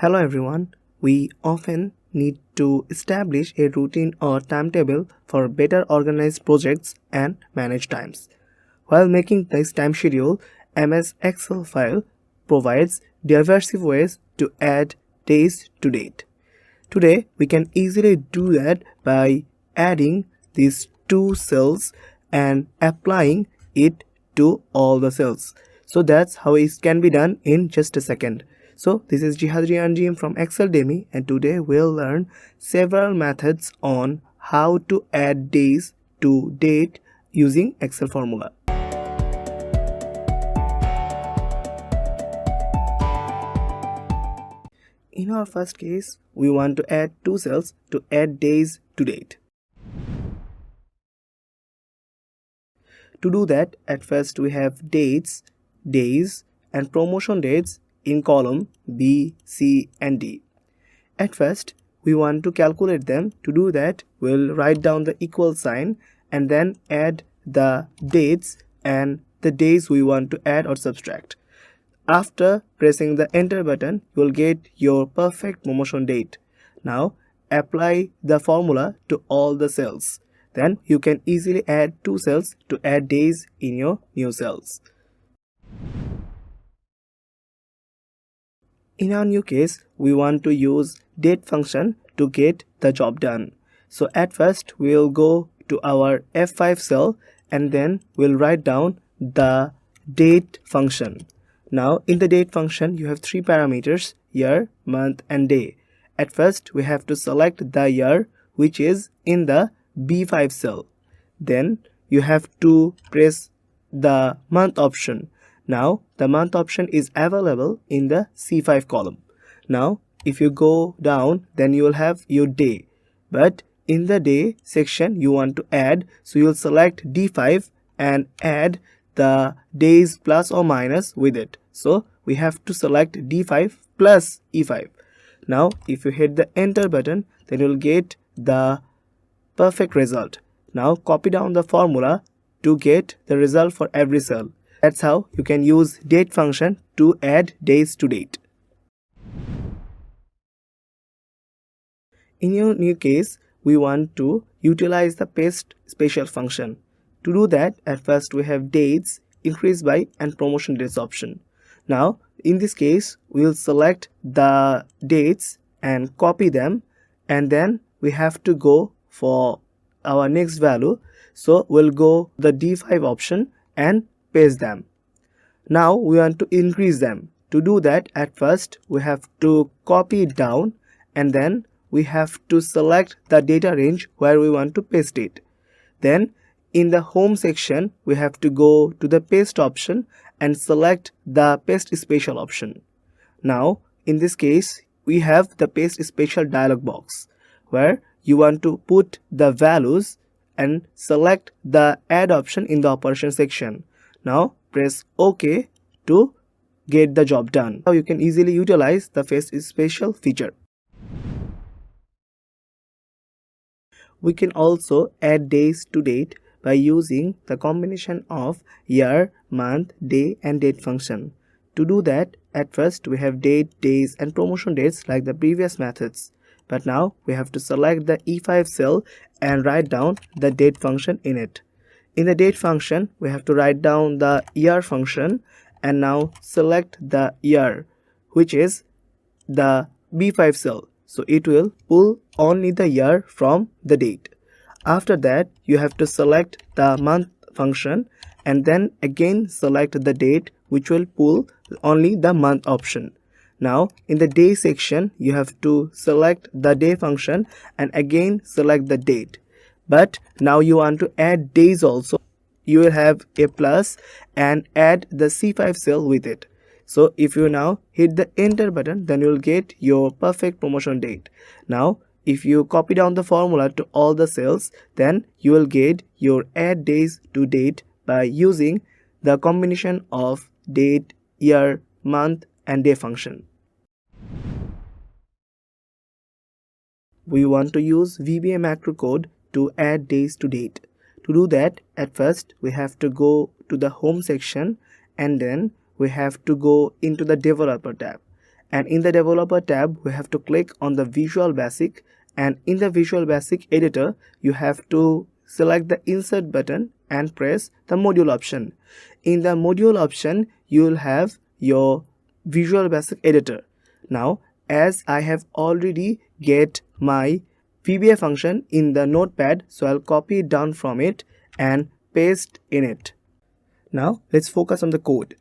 Hello everyone. We often need to establish a routine or timetable for better organized projects and manage times. While making this time schedule, MS Excel file provides diverse ways to add days to date. Today, we can easily do that by adding these two cells and applying it to all the cells. So that's how it can be done in just a second. So this is Zehad Rian from Excel Demi, and today we'll learn several methods on how to add days to date using Excel formula. In our first case, we want to add two cells to add days to date. To do that, at first we have dates, days, and promotion dates in column B, C, and D. At first, we want to calculate them. To do that, we'll write down the equal sign and then add the dates and the days we want to add or subtract. After pressing the enter button, you will get your perfect promotion date. Now apply the formula to all the cells. Then you can easily add two cells to add days in your new cells. In our new case, we want to use date function to get the job done. So at first we'll go to our F5 cell and then we'll write down the date function. Now in the date function you have three parameters: year, month, and day. At first we have to select the year, which is in the B5 cell. Then you have to press the month option. Now the month option is available in the C5 column. Now if you go down, then you will have your day, but in the day section you want to add, so you'll select D5 and add the days plus or minus with it. So we have to select D5 plus E5. Now if you hit the enter button, then you'll get the perfect result. Now copy down the formula to get the result for every cell. That's how you can use date function to add days to date. In your new case, we want to utilize the paste special function. To do that, at first we have dates, increase by, and promotion dates option. Now in this case, we will select the dates and copy them, and then we have to go for our next value. So we'll go the D5 option and paste them. Now we want to increase them. To do that, at first we have to copy it down and then we have to select the data range where we want to paste it. Then in the home section we have to go to the paste option and select the paste special option. Now in this case we have the paste special dialog box where you want to put the values and select the add option in the operation section. Now press OK to get the job done. Now you can easily utilize the paste special feature. We can also add days to date by using the combination of year, month, day, and date function. To do that, at first we have date, days, and promotion dates like the previous methods. But now we have to select the E5 cell and write down the date function in it. In the date function, we have to write down the year function and now select the year, which is the B5 cell. So it will pull only the year from the date. After that, you have to select the month function and then again select the date, which will pull only the month option. Now in the day section, you have to select the day function and again select the date. But now you want to add days also. You will have a plus and add the C5 cell with it. So if you now hit the enter button, then you will get your perfect promotion date. Now if you copy down the formula to all the cells, then you will get your add days to date by using the combination of date, year, month, and day function. We want to use VBA macro code to add days to date. To do that, at first we have to go to the home section and then we have to go into the developer tab. and in the developer tab we have to click on the Visual Basic, and in the Visual Basic editor you have to select the insert button and press the module option. In the module option you will have your Visual Basic editor. Now as I have already get my VBA function in the notepad, so I'll copy it down from it and paste in it. Now let's focus on the code.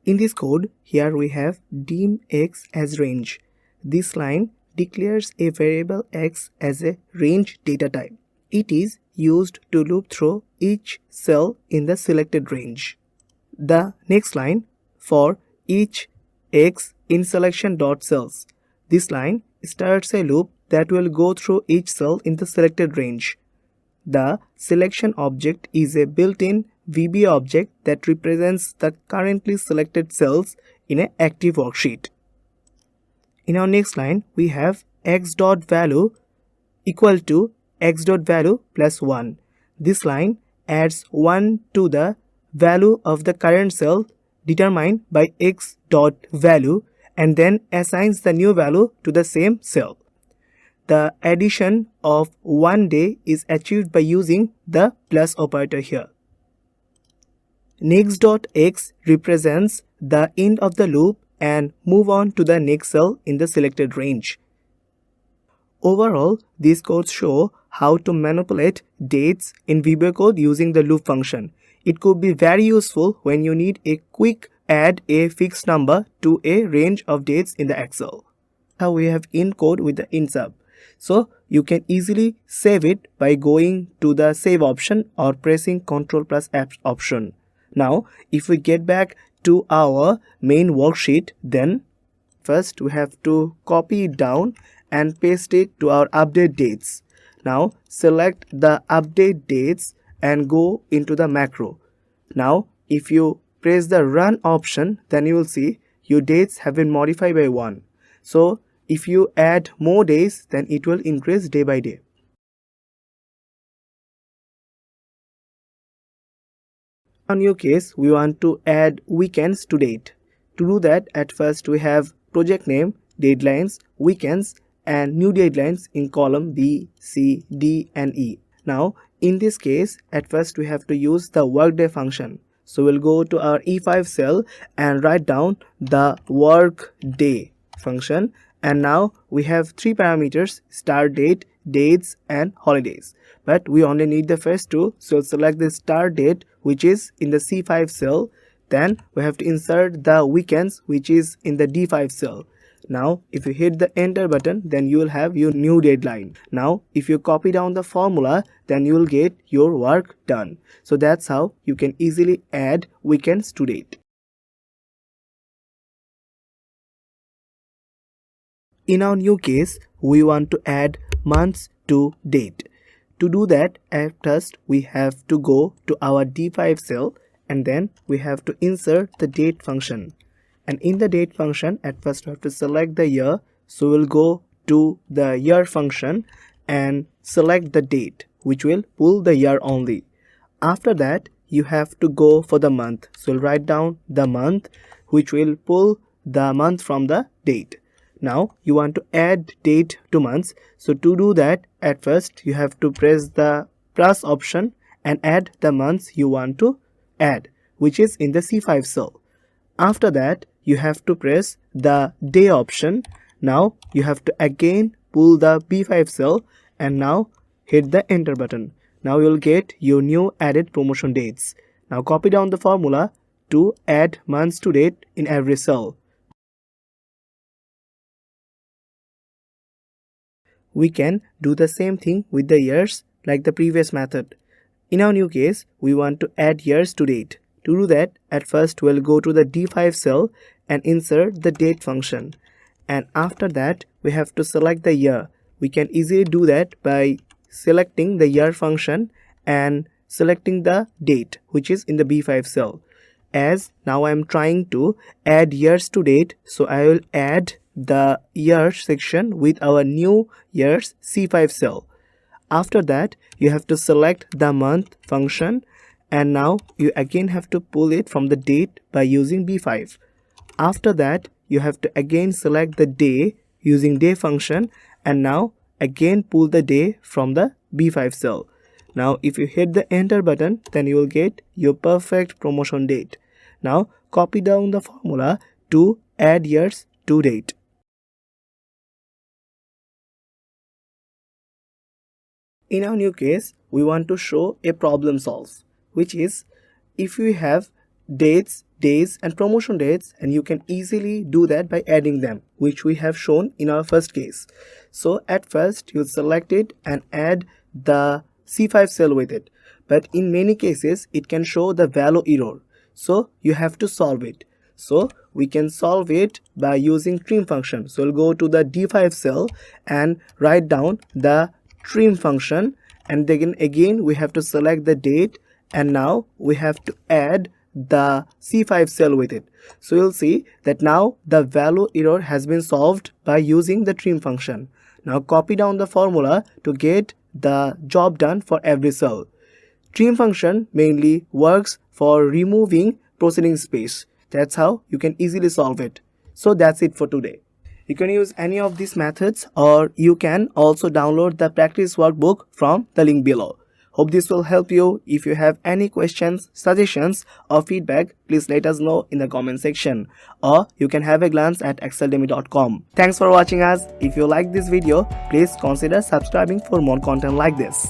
In this code, here we have dim x as range. This line declares a variable x as a range data type. It is used to loop through each cell in the selected range. The next line, for each x in selection.cells. This line starts a loop that will go through each cell in the selected range. The selection object is a built-in VBA object that represents the currently selected cells in an active worksheet. In our next line, we have x.value equal to x.value plus 1. This line adds 1 to the value of the current cell determined by x.value and then assigns the new value to the same cell. The addition of 1 day is achieved by using the plus operator here. Next.x represents the end of the loop and move on to the next cell in the selected range. Overall, these codes show how to manipulate dates in VBA code using the loop function. It could be very useful when you need a quick add a fixed number to a range of dates in the Excel. How we have in code with the insub. So you can easily save it by going to the save option or pressing Ctrl+F option. Now if we get back to our main worksheet, then first we have to copy it down and paste it to our update dates. Now select the update dates and go into the macro. Now if you press the run option, then you will see your dates have been modified by 1. So if you add more days, then it will increase day by day. In your case, we want to add weekends to date. To do that, at first we have project name, deadlines, weekends and new deadlines in column B, C, D and E. Now in this case, at first we have to use the workday function. So we'll go to our E5 cell and write down the workday function. And now we have 3 parameters: start date, dates and holidays. But we only need the first two, so select the start date which is in the C5 cell. Then we have to insert the weekends which is in the D5 cell. Now if you hit the enter button, then you will have your new deadline. Now if you copy down the formula, then you will get your work done. So that's how you can easily add weekends to date. In our new case, we want to add months to date. To do that, at first we have to go to our D5 cell and then we have to insert the date function. And in the date function, at first we have to select the year. So we'll go to the year function and select the date, which will pull the year only. After that, you have to go for the month. So we'll write down the month, which will pull the month from the date. Now you want to add date to months. So to do that, at first you have to press the plus option and add the months you want to add, which is in the C5 cell. After that, you have to press the day option. Now you have to again pull the B5 cell and now hit the enter button. Now you'll get your new added promotion dates. Now copy down the formula to add months to date in every cell. We can do the same thing with the years like the previous method. In our new case, we want to add years to date. To do that, at first we'll go to the D5 cell and insert the date function. And after that, we have to select the year. We can easily do that by selecting the year function and selecting the date, which is in the B5 cell. As now I am trying to add years to date, so I will add the year section with our new years C5 cell. After that, you have to select the month function and now you again have to pull it from the date by using B5. After that, you have to again select the day using day function, and now again pull the day from the B5 cell. Now if you hit the enter button, then you will get your perfect promotion date. Now copy down the formula to add years to date. In our new case, we want to show a problem solve, which is if you have dates, days and promotion dates, and you can easily do that by adding them, which we have shown in our first case. So at first you select it and add the C5 cell with it, but in many cases it can show the value error, so you have to solve it. So we can solve it by using trim function. So we'll go to the D5 cell and write down the trim function, and then again we have to select the date, and now we have to add the C5 cell with it. So you'll see that now the value error has been solved by using the trim function. Now copy down the formula to get the job done for every cell. Trim function mainly works for removing proceeding space. That's how you can easily solve it. So that's it for today. You can use any of these methods, or you can also download the practice workbook from the link below. Hope this will help you. If you have any questions, suggestions or feedback, please let us know in the comment section, or you can have a glance at exceldemy.com. Thanks for watching us. If you like this video, please consider subscribing for more content like this.